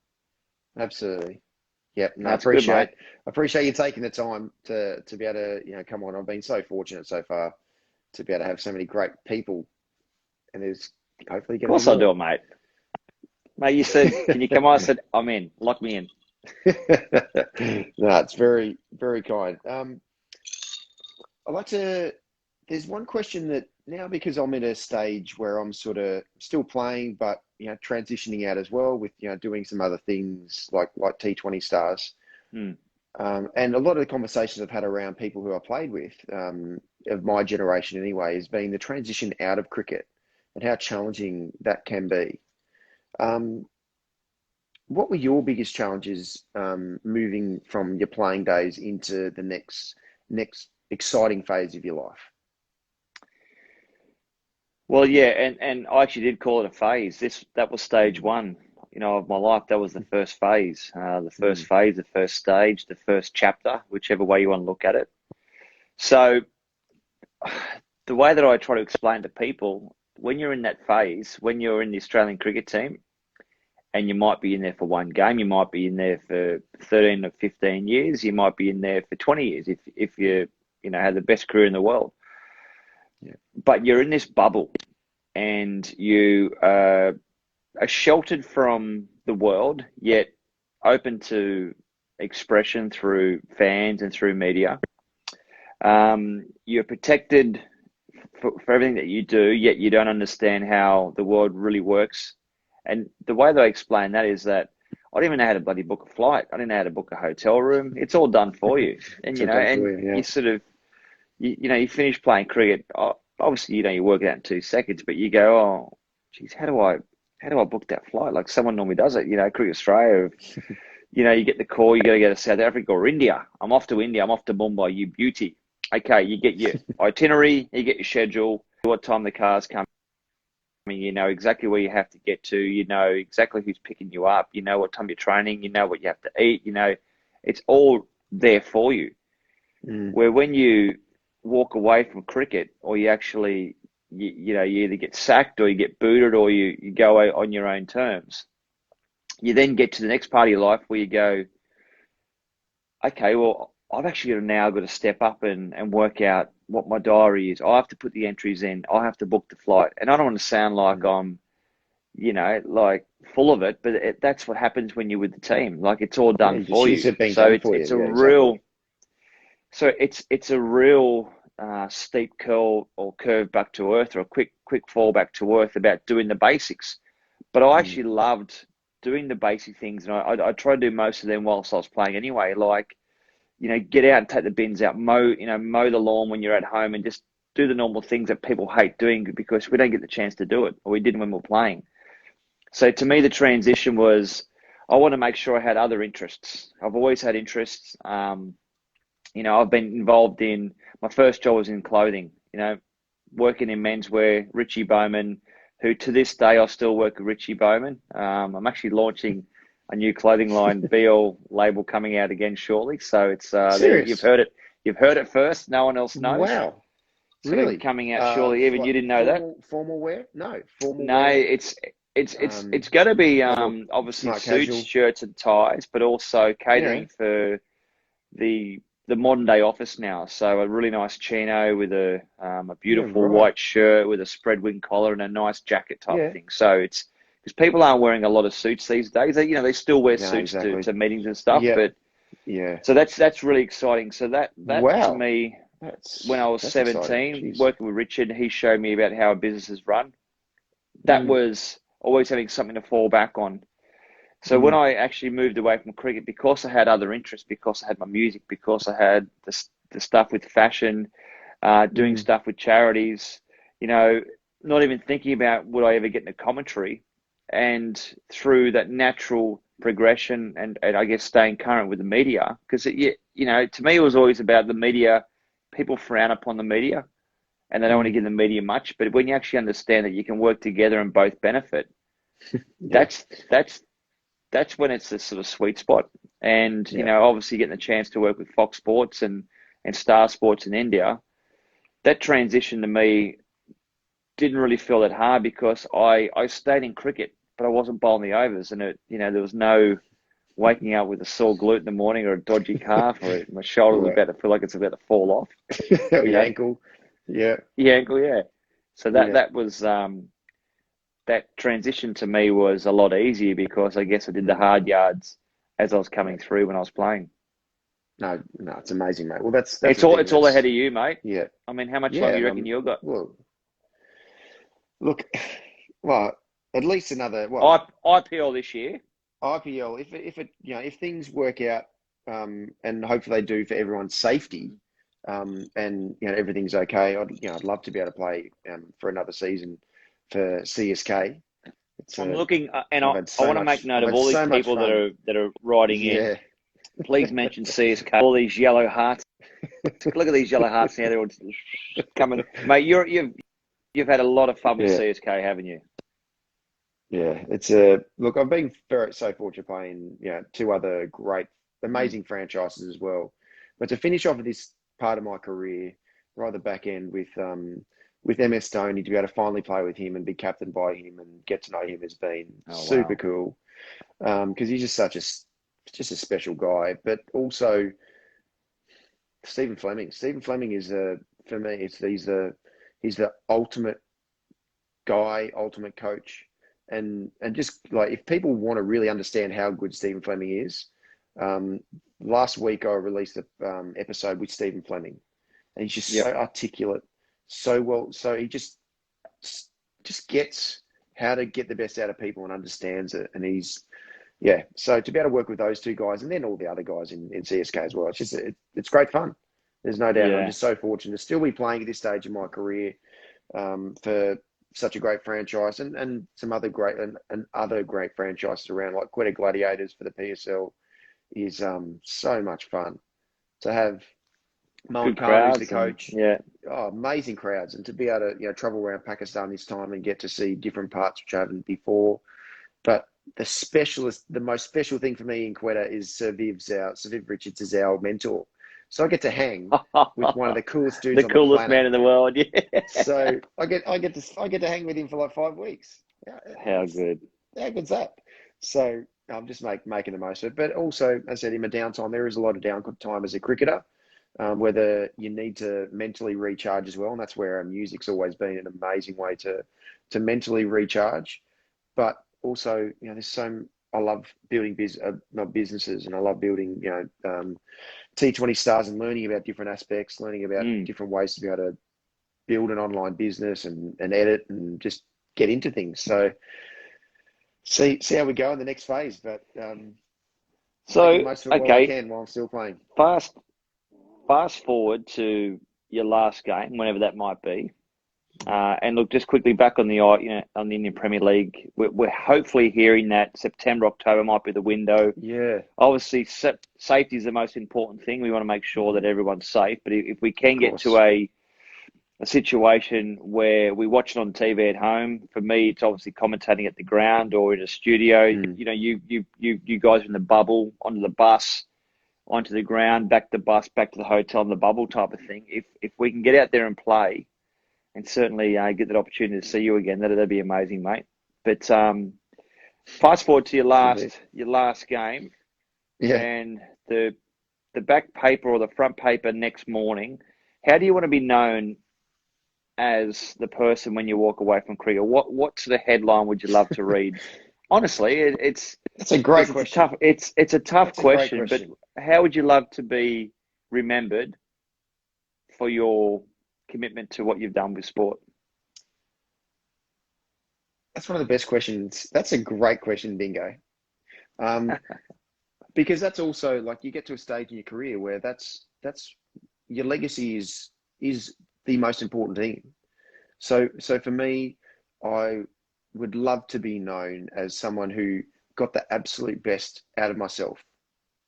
Speaker 1: Absolutely. Yep. No,
Speaker 2: That's
Speaker 1: I appreciate you taking the time to be able to come on. I've been so fortunate so far to be able to have so many great people, and there's hopefully get.
Speaker 2: Of course I do, mate. Mate, you said, can you come on? I said, I'm in. Lock me in.
Speaker 1: No, it's very, very kind. I'd like to. There's one question that now, because I'm at a stage where I'm sort of still playing, but transitioning out as well with doing some other things like T20 stars, and a lot of the conversations I've had around people who I played with of my generation anyway has been the transition out of cricket and how challenging that can be. What were your biggest challenges moving from your playing days into the next exciting phase of your life?
Speaker 2: Well, yeah, and I actually did call it a phase. That was stage one, of my life. That was the first phase, the first stage, the first chapter, whichever way you want to look at it. So the way that I try to explain to people, when you're in that phase, when you're in the Australian cricket team, and you might be in there for one game, you might be in there for 13 or 15 years, you might be in there for 20 years if you have the best career in the world. Yeah. But you're in this bubble and you are sheltered from the world, yet open to expression through fans and through media. You're protected for everything that you do, yet you don't understand how the world really works. And the way that I explain that is that I didn't even know how to bloody book a flight. I didn't know how to book a hotel room. It's all done for you. And, you sort of, you finish playing cricket. Obviously, you work it out in 2 seconds, but you go, oh, geez, how do I book that flight? Like someone normally does it, Cricket Australia. You get the call, you got to go to South Africa or India. I'm off to India. I'm off to Mumbai, you beauty. Okay, you get your itinerary, you get your schedule, what time the car's coming. You know exactly where you have to get to. You know exactly who's picking you up. You know what time you're training. You know what you have to eat. It's all there for you. Where when you walk away from cricket, or you actually, you either get sacked or you get booted or you go on your own terms. You then get to the next part of your life where you go, okay, well, I've actually now got to step up and work out what my diary is. I have to put the entries in. I have to book the flight. And I don't want to sound like I'm, like full of it, but that's what happens when you're with the team. Like it's all done for you. So it's a real, so it's a real steep curl or curve back to earth, or a quick fall back to earth about doing the basics. But I actually loved doing the basic things, and I tried to do most of them whilst I was playing anyway. Like, get out and take the bins out, mow the lawn when you're at home, and just do the normal things that people hate doing because we don't get the chance to do it, or we didn't when we were playing. So to me, the transition was, I want to make sure I had other interests. I've always had interests. I've been involved my first job was in clothing, working in menswear, Richie Bowman, who to this day I still work with Richie Bowman. I'm actually launching a new clothing line, BL label, coming out again shortly. So it's you've heard it. You've heard it first. No one else knows.
Speaker 1: Wow.
Speaker 2: It's going to be coming out shortly. Even you didn't know that.
Speaker 1: Formal wear? No, formal
Speaker 2: No,
Speaker 1: wear.
Speaker 2: It's going to be obviously suits,
Speaker 1: casual.
Speaker 2: shirts, and ties, but also catering for the modern day office now. So a really nice chino with a beautiful white shirt with a spread wing collar and a nice jacket type of thing. So it's because people aren't wearing a lot of suits these days. They still wear suits to meetings and stuff.
Speaker 1: Yeah.
Speaker 2: But so that's really exciting. So that to me, when I was 17, working with Richard, he showed me about how a business is run. That was always having something to fall back on. So when I actually moved away from cricket, because I had other interests, because I had my music, because I had the stuff with fashion, doing stuff with charities, not even thinking about would I ever get into commentary, and through that natural progression and I guess staying current with the media, because to me it was always about the media. People frown upon the media, and they don't want to give the media much. But when you actually understand that you can work together and both benefit, that's when it's the sort of sweet spot. And, obviously getting the chance to work with Fox Sports and Star Sports in India, that transition to me didn't really feel that hard because I stayed in cricket, but I wasn't bowling the overs. And, there was no waking up with a sore glute in the morning or a dodgy calf or my shoulder was about to feel like it's about to fall off.
Speaker 1: Your ankle. Yeah.
Speaker 2: Yeah, ankle, yeah. So that was... that transition to me was a lot easier because I guess I did the hard yards as I was coming through when I was playing.
Speaker 1: No, it's amazing, mate. Well, that's
Speaker 2: it's all ahead of you, mate.
Speaker 1: Yeah.
Speaker 2: I mean, how much longer do you reckon you've got?
Speaker 1: Well, look, at least another
Speaker 2: IPL this year.
Speaker 1: IPL, if things work out, and hopefully they do for everyone's safety, and everything's okay, I'd love to be able to play for another season for CSK.
Speaker 2: I'm looking, and I want to make note of all these people that are writing in. Please mention CSK. All these yellow hearts. Look at these yellow hearts now. They're all coming, mate. You've had a lot of fun with CSK, haven't you?
Speaker 1: Yeah, look. I've been so fortunate playing, two other great, amazing franchises as well. But to finish off this part of my career, right at the back end with MS Dhoni, to be able to finally play with him and be captained by him and get to know him has been super cool. Because he's just a special guy. But also Stephen Fleming. Stephen Fleming is for me. He's the ultimate guy, ultimate coach. And just like, if people want to really understand how good Stephen Fleming is, last week I released an episode with Stephen Fleming, and he's just so articulate, so well. So he just gets how to get the best out of people and understands it. And so to be able to work with those two guys and then all the other guys in CSK as well, it's great fun. There's no doubt. I'm just so fortunate to still be playing at this stage of my career for such a great franchise and some other great and other great franchises around, like Quetta Gladiators for the PSL is so much fun to have. Mohan Khan as the coach, amazing crowds, and to be able to travel around Pakistan this time and get to see different parts which I haven't before. But the most special thing for me in Quetta is Sir Viv Richards is our mentor. So I get to hang with one of the coolest dudes on the planet. The coolest
Speaker 2: man in the world, yeah.
Speaker 1: So I get to hang with him for like 5 weeks.
Speaker 2: How good?
Speaker 1: How good's that? So I'm just making the most of it. But also, as I said, in my downtime, there is a lot of downtime as a cricketer, whether you need to mentally recharge as well. And that's where our music's always been an amazing way to mentally recharge. But also, I love building businesses, and I love building, T20 stars and learning about different aspects, learning about different ways to be able to build an online business and edit and just get into things. So see how we go in the next phase. But Making
Speaker 2: So,
Speaker 1: the most of it while I
Speaker 2: okay,
Speaker 1: can while I'm still playing.
Speaker 2: fast fast forward to your last game, whenever that might be. And look, just quickly back on on the Indian Premier League, we're hopefully hearing that September, October might be the window.
Speaker 1: Yeah,
Speaker 2: Obviously, safety is the most important thing. We want to make sure that everyone's safe. But if we
Speaker 1: of
Speaker 2: can get to
Speaker 1: course.
Speaker 2: a situation where we watch it on TV at home, for me, it's obviously commentating at the ground or in a studio.
Speaker 1: Mm.
Speaker 2: You guys are in the bubble, onto the bus, onto the ground, back to the bus, back to the hotel, in the bubble type of thing. If we can get out there and play, and certainly get that opportunity to see you again, that'd be amazing, mate. But fast forward to
Speaker 1: Indeed.
Speaker 2: your last game,
Speaker 1: Yeah.
Speaker 2: and the back paper or the front paper next morning. How do you want to be known as the person when you walk away from cricket? What sort of headline would you love to read? Honestly,
Speaker 1: That's a great question.
Speaker 2: it's a tough
Speaker 1: That's a great
Speaker 2: question, but
Speaker 1: question.
Speaker 2: how would you love to be remembered for your commitment to what you've done with sport?
Speaker 1: That's one of the best questions. That's a great question, Bingo. Um, because that's also like you get to a stage in your career where that's your legacy is the most important thing. So for me, I would love to be known as someone who got the absolute best out of myself,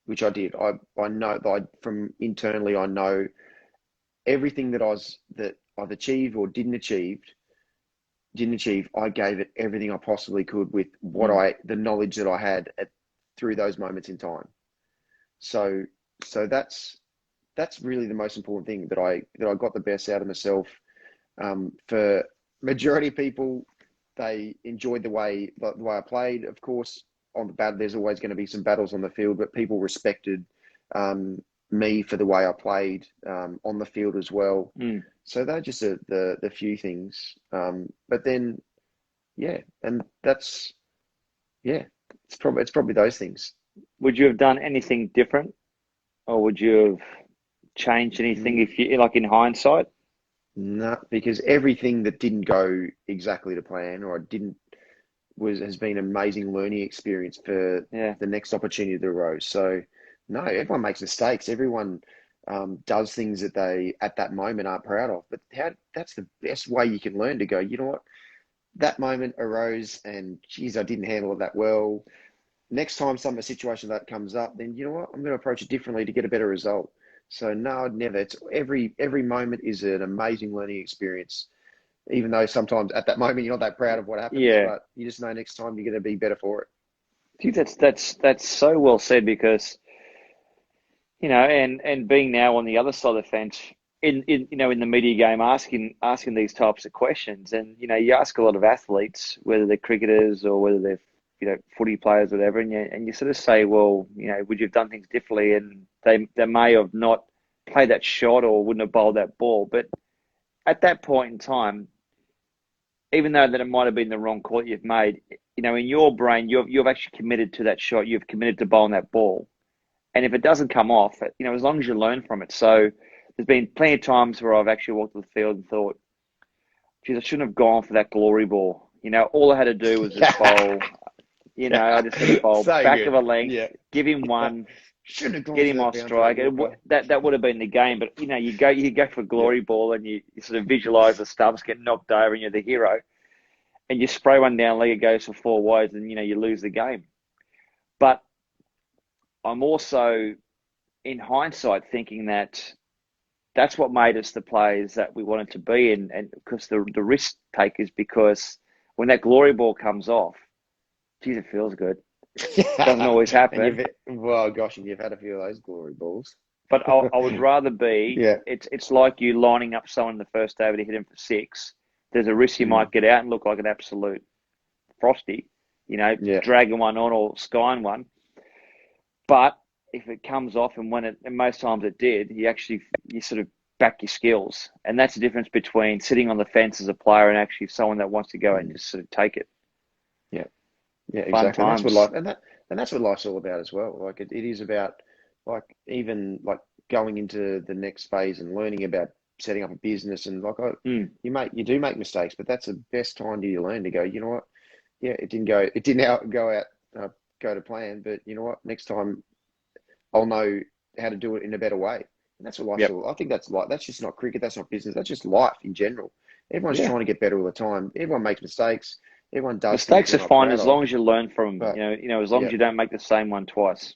Speaker 1: which I did. I know that from internally, I know everything that I've achieved or didn't achieve. I gave it everything I possibly could with
Speaker 2: Mm.
Speaker 1: the knowledge that I had through those moments in time. So that's really the most important thing that I got the best out of myself. For majority of people, they enjoyed the way I played. Of course, on the battle, there's always going to be some battles on the field, but people respected um, me for the way I played on the field as well.
Speaker 2: Mm.
Speaker 1: So they're just the few things. But then, yeah, and that's yeah, it's probably those things.
Speaker 2: Would you have done anything different, or would you have changed anything if you like in hindsight?
Speaker 1: No, because everything that didn't go exactly to plan or I didn't was has been an amazing learning experience for
Speaker 2: Yeah.
Speaker 1: the next opportunity that arose. So no, everyone makes mistakes. Everyone does things that they at that moment aren't proud of. But that's the best way you can learn to go, you know what? That moment arose and geez, I didn't handle it that well. Next time a situation like that comes up, then you know what? I'm going to approach it differently to get a better result. So no, I'd never. It's every moment is an amazing learning experience. Even though sometimes at that moment you're not that proud of what happens,
Speaker 2: Yeah.
Speaker 1: but you just know next time you're going to be better for it.
Speaker 2: I think that's so well said because and being now on the other side of the fence in the media game, asking these types of questions, and you ask a lot of athletes whether they're cricketers or whether they're footy players, or whatever, and you sort of say, well, would you have done things differently? And they may have not played that shot or wouldn't have bowled that ball, but at that point in time, even though that it might have been the wrong call that you've made, in your brain, you've actually committed to that shot. You've committed to bowling that ball. And if it doesn't come off, as long as you learn from it. So there's been plenty of times where I've actually walked to the field and thought, geez, I shouldn't have gone for that glory ball. All I had to do was just bowl, I just had to bowl
Speaker 1: So
Speaker 2: back of
Speaker 1: good.
Speaker 2: a length,
Speaker 1: Yeah.
Speaker 2: give him one,
Speaker 1: Shouldn't have gone
Speaker 2: get
Speaker 1: for
Speaker 2: him
Speaker 1: that
Speaker 2: off
Speaker 1: bounce rate
Speaker 2: strike.
Speaker 1: Yorker.
Speaker 2: That would have been the game. But, you go for
Speaker 1: Yeah.
Speaker 2: glory ball and you sort of visualize the stumps get knocked over and you're the hero. And you spray one down leg, it goes for four wides, and you lose the game. But I'm also, in hindsight, thinking that that's what made us the players that we wanted to be, and because the risk takers, because when that glory ball comes off, geez, it feels good. Doesn't always
Speaker 1: And
Speaker 2: happen,
Speaker 1: well, gosh, and you've had a few of those glory balls.
Speaker 2: but I would rather be.
Speaker 1: Yeah.
Speaker 2: It's like you lining up someone the first over to hit him for six. There's a risk you
Speaker 1: Mm.
Speaker 2: might get out and look like an absolute frosty,
Speaker 1: Yeah.
Speaker 2: dragging one on or skying one. But if it comes off, and most times it did, you sort of back your skills, and that's the difference between sitting on the fence as a player and actually someone that wants to go and
Speaker 1: Mm.
Speaker 2: just sort of take it.
Speaker 1: Yeah. Yeah,
Speaker 2: Fun
Speaker 1: exactly. And that's what
Speaker 2: times.
Speaker 1: life and that's what life's all about as well. Like it is about like even like going into the next phase and learning about setting up a business and like
Speaker 2: Mm.
Speaker 1: you do make mistakes, but that's the best time to learn to go, you know what? Yeah, it didn't go out go to plan, but you know what? Next time I'll know how to do it in a better way. And that's what life's
Speaker 2: Yep.
Speaker 1: all. I think that's just not cricket. That's not business. That's just life in general. Everyone's
Speaker 2: Yeah.
Speaker 1: trying to get better all the time. Everyone makes mistakes. Everyone does things
Speaker 2: Mistakes
Speaker 1: they're
Speaker 2: are
Speaker 1: not
Speaker 2: fine
Speaker 1: proud
Speaker 2: as
Speaker 1: of.
Speaker 2: long as you learn from them.
Speaker 1: But
Speaker 2: As long as
Speaker 1: yeah,
Speaker 2: you don't make the same one twice.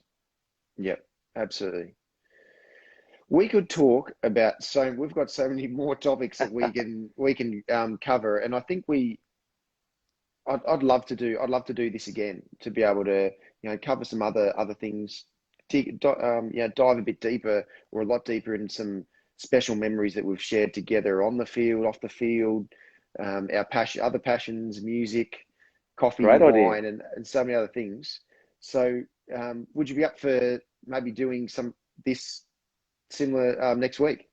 Speaker 1: yeah, absolutely. We could talk about we've got so many more topics that we can cover, and I think I'd love to do this again to be able to cover some other things, dive a bit deeper or a lot deeper in some special memories that we've shared together on the field, off the field, our other passions, music, coffee,
Speaker 2: Great idea.
Speaker 1: wine, and so many other things. So, would you be up for maybe doing this similar next week?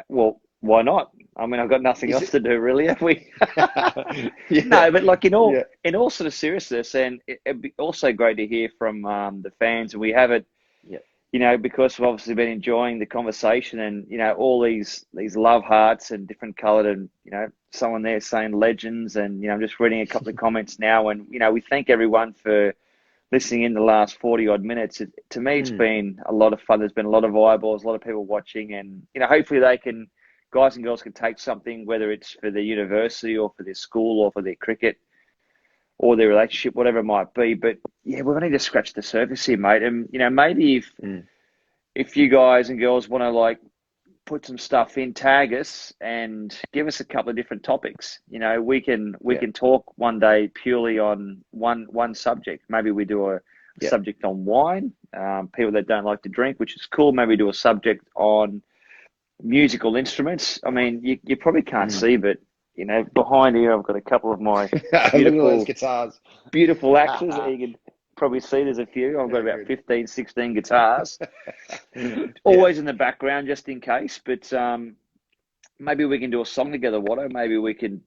Speaker 2: Well, why not? I mean, I've got nothing
Speaker 1: Is
Speaker 2: else
Speaker 1: it?
Speaker 2: to do really, have we?
Speaker 1: Yeah,
Speaker 2: No, but like
Speaker 1: yeah,
Speaker 2: in all sort of seriousness, and it'd be also great to hear from the fans. And we have it,
Speaker 1: yeah.
Speaker 2: because we've obviously been enjoying the conversation, and all these love hearts and different coloured, and someone there saying legends, and I'm just reading a couple of comments now, and we thank everyone for listening in the last 40 odd minutes. To me, it's
Speaker 1: Mm,
Speaker 2: been a lot of fun. There's been a lot of eyeballs, a lot of people watching, and hopefully guys and girls can take something, whether it's for their university or for their school or for their cricket or their relationship, whatever it might be. But yeah, we've only just scratched the surface here, mate. And maybe
Speaker 1: mm.
Speaker 2: if you guys and girls want to like put some stuff in, tag us and give us a couple of different topics. We can
Speaker 1: Yeah,
Speaker 2: talk one day purely on one subject. Maybe we do a
Speaker 1: yeah.
Speaker 2: subject on wine, people that don't like to drink, which is cool. Maybe do a subject on musical instruments. I mean, you probably can't
Speaker 1: Mm.
Speaker 2: see, but behind here I've got a couple of my
Speaker 1: Look at all those
Speaker 2: beautiful
Speaker 1: guitars.
Speaker 2: beautiful axes. You can probably see there's a few. I've got
Speaker 1: Very
Speaker 2: about
Speaker 1: good.
Speaker 2: 15, 16 guitars.
Speaker 1: Yeah,
Speaker 2: Always in the background just in case, but maybe we can do a song together, Watto. Maybe we can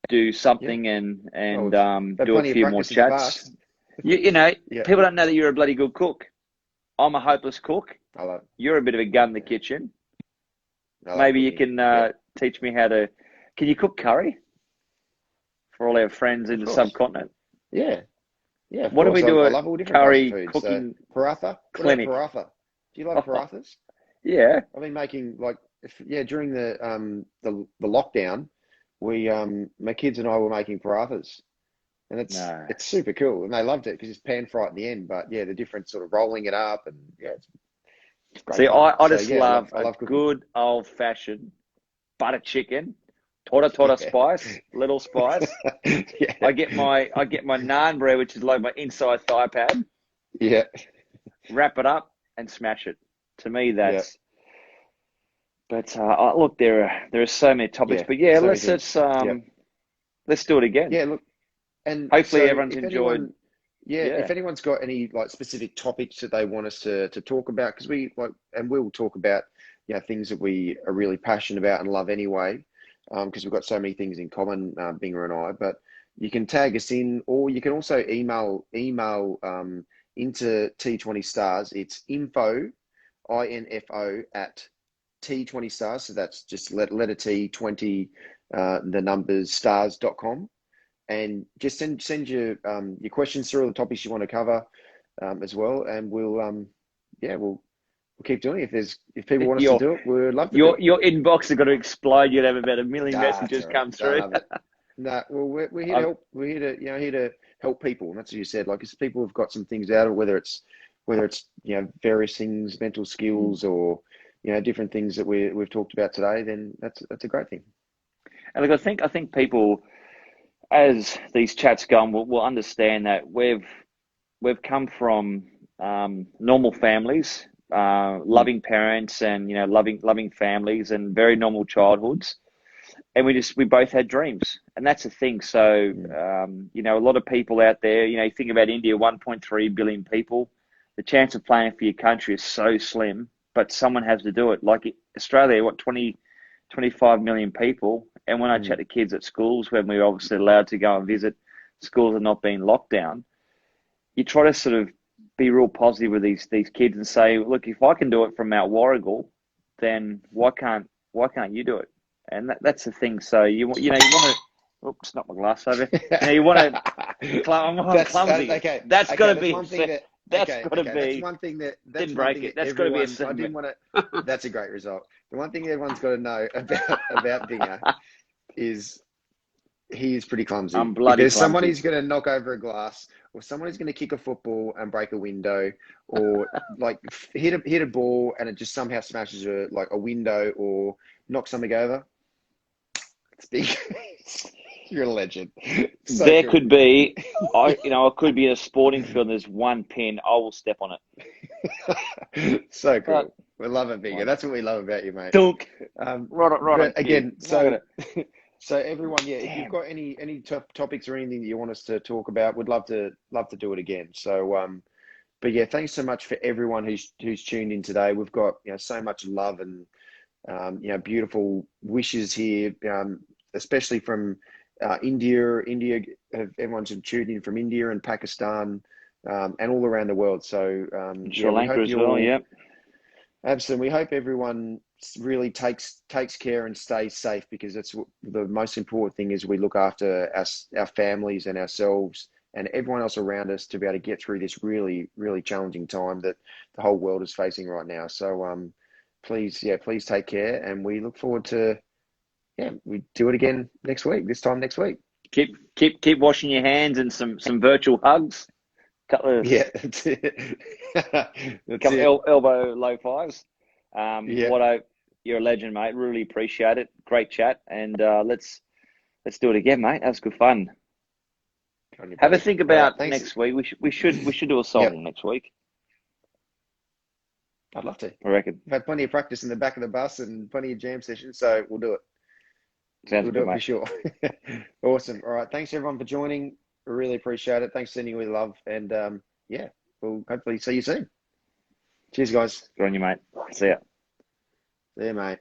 Speaker 2: do
Speaker 1: yeah.
Speaker 2: something and
Speaker 1: Well,
Speaker 2: and
Speaker 1: we've had
Speaker 2: do a
Speaker 1: plenty of
Speaker 2: few more
Speaker 1: practice in the
Speaker 2: chats.
Speaker 1: past. Yeah,
Speaker 2: People don't know that you're a bloody good cook. I'm a hopeless cook.
Speaker 1: I love.
Speaker 2: You're a bit of a gun in the
Speaker 1: Yeah,
Speaker 2: kitchen.
Speaker 1: I love
Speaker 2: Maybe you
Speaker 1: cooking.
Speaker 2: can
Speaker 1: Yeah,
Speaker 2: teach me how to. Can you cook curry for all our friends in
Speaker 1: of
Speaker 2: the
Speaker 1: course.
Speaker 2: subcontinent?
Speaker 1: Yeah, yeah, of
Speaker 2: What do we
Speaker 1: course.
Speaker 2: do
Speaker 1: I
Speaker 2: a
Speaker 1: love all different kinds of
Speaker 2: curry
Speaker 1: food. So
Speaker 2: cooking
Speaker 1: paratha. What about
Speaker 2: clinic?
Speaker 1: paratha? Do you like
Speaker 2: Oh,
Speaker 1: parathas?
Speaker 2: yeah.
Speaker 1: I've been making during the lockdown, we my kids and I were making parathas, and
Speaker 2: No.
Speaker 1: it's super cool, and they loved it because it's pan fried at the end. But yeah, the different sort of rolling it up, and yeah, it's great
Speaker 2: See,
Speaker 1: fun.
Speaker 2: I
Speaker 1: So
Speaker 2: just
Speaker 1: yeah,
Speaker 2: love
Speaker 1: I
Speaker 2: a
Speaker 1: love cooking.
Speaker 2: good old fashioned butter chicken, tota
Speaker 1: Yeah,
Speaker 2: spice, little spice.
Speaker 1: yeah,
Speaker 2: I get my naan bread, which is like my inside thigh pad,
Speaker 1: yeah,
Speaker 2: wrap it up and smash it. To me,
Speaker 1: yeah,
Speaker 2: that's. But look, there are so many topics.
Speaker 1: yeah.
Speaker 2: But yeah,
Speaker 1: So many
Speaker 2: let's
Speaker 1: things.
Speaker 2: let's
Speaker 1: Yeah,
Speaker 2: um let's do it again.
Speaker 1: yeah. Look, and
Speaker 2: Hopefully,
Speaker 1: so
Speaker 2: everyone's
Speaker 1: if
Speaker 2: enjoyed.
Speaker 1: anyone, yeah, if
Speaker 2: Yeah,
Speaker 1: anyone's got any like specific topics that they want us to talk about, because and we'll talk about things that we are really passionate about and love anyway, because we've got so many things in common, Binger and I. But you can tag us in, or you can also email into T20 Stars. It's info at T20 Stars. So that's just letter T 20, the numbers stars.com. And just send your questions through, the topics you want to cover, as well, and we'll keep doing it. If people want us to
Speaker 2: your
Speaker 1: do it, we'd love to do
Speaker 2: your
Speaker 1: it.
Speaker 2: your inbox is going to explode. You'd have about a million
Speaker 1: That's
Speaker 2: messages
Speaker 1: all right.
Speaker 2: come
Speaker 1: I
Speaker 2: through.
Speaker 1: love it. No, well, we're here to
Speaker 2: I'm,
Speaker 1: help. We're here to help people, and that's what you said. Like, if people have got some things out of it, whether it's various things, mental skills, or different things that we've talked about today, then that's a great thing.
Speaker 2: and look, I think people, as these chats go on, will understand that we've come from normal families,
Speaker 1: Mm,
Speaker 2: loving parents, and loving families, and very normal childhoods. And we both had dreams, and that's the thing. So
Speaker 1: mm,
Speaker 2: a lot of people out there, you think about India, 1.3 billion people. The chance of playing for your country is so slim, but someone has to do it. Like Australia, what 25 million people. And when I chat
Speaker 1: mm,
Speaker 2: to kids at schools, when we're obviously allowed to go and visit schools and not being locked down, you try to sort of be real positive with these kids and say, look, if I can do it from Mount Warrigal, then why can't you do it? And that's the thing. So you want to, oops, not my glass over. You want to. I'm
Speaker 1: That's
Speaker 2: clumsy.
Speaker 1: okay.
Speaker 2: That's got
Speaker 1: Okay,
Speaker 2: to
Speaker 1: that's
Speaker 2: be
Speaker 1: one thing that
Speaker 2: That's
Speaker 1: Okay,
Speaker 2: got to
Speaker 1: okay. That's
Speaker 2: be.
Speaker 1: one thing
Speaker 2: Didn't break it. That's got to be a
Speaker 1: everyone. I didn't
Speaker 2: segment.
Speaker 1: want to. That's a great result. The one thing everyone's got to know about Binger is he is pretty clumsy.
Speaker 2: I'm
Speaker 1: If
Speaker 2: bloody
Speaker 1: there's someone
Speaker 2: clumsy.
Speaker 1: who's going to knock over a glass, or someone who's going to kick a football and break a window, or like hit a ball and it just somehow smashes a window or knocks something over, it's big. You're a legend. So
Speaker 2: There
Speaker 1: good.
Speaker 2: could be, I could be in a sporting field. And there's one pin. I will step on
Speaker 1: So
Speaker 2: it.
Speaker 1: cool. We love it, Bigger.
Speaker 2: One
Speaker 1: That's what we love about you, mate.
Speaker 2: dunk.
Speaker 1: Um,
Speaker 2: Right on
Speaker 1: but
Speaker 2: cue.
Speaker 1: again,
Speaker 2: Look at
Speaker 1: so everyone, yeah, if you've
Speaker 2: Damn.
Speaker 1: got any topics or anything that you want us to talk about, we'd love to do it again. So but yeah, thanks so much for everyone who's tuned in today. We've got so much love and beautiful wishes here, especially from India. Everyone's tuned in from India and Pakistan, and all around the world. So
Speaker 2: Sri
Speaker 1: we
Speaker 2: Lanka
Speaker 1: hope
Speaker 2: as
Speaker 1: you
Speaker 2: well.
Speaker 1: all
Speaker 2: Yep.
Speaker 1: absolutely. We hope everyone really takes care and stays safe, because that's the most important thing is we look after our families and ourselves and everyone else around us to be able to get through this really, really challenging time that the whole world is facing right now. So please take care, and we look forward to we do it again this time next week.
Speaker 2: Keep washing your hands and some virtual hugs. Couple of
Speaker 1: Yeah, that's it. That's
Speaker 2: couple
Speaker 1: it.
Speaker 2: elbow low fives.
Speaker 1: Yeah.
Speaker 2: You're a legend, mate. Really appreciate it. Great chat, and let's do it again, mate. That was good fun.
Speaker 1: On you,
Speaker 2: Have a
Speaker 1: buddy.
Speaker 2: think
Speaker 1: All right,
Speaker 2: about
Speaker 1: thanks.
Speaker 2: next week. We should do a
Speaker 1: Yep,
Speaker 2: song next week.
Speaker 1: I'd love to.
Speaker 2: I reckon.
Speaker 1: I've had plenty of practice in the back of the bus and plenty of jam sessions, so we'll do it.
Speaker 2: Sounds
Speaker 1: We'll do
Speaker 2: good,
Speaker 1: it for
Speaker 2: mate.
Speaker 1: sure. Awesome. All right. Thanks everyone for joining. I really appreciate it. Thanks for sending me love. And we'll hopefully see you soon. Cheers, guys.
Speaker 2: Good on you, mate. See ya.
Speaker 1: See you, mate.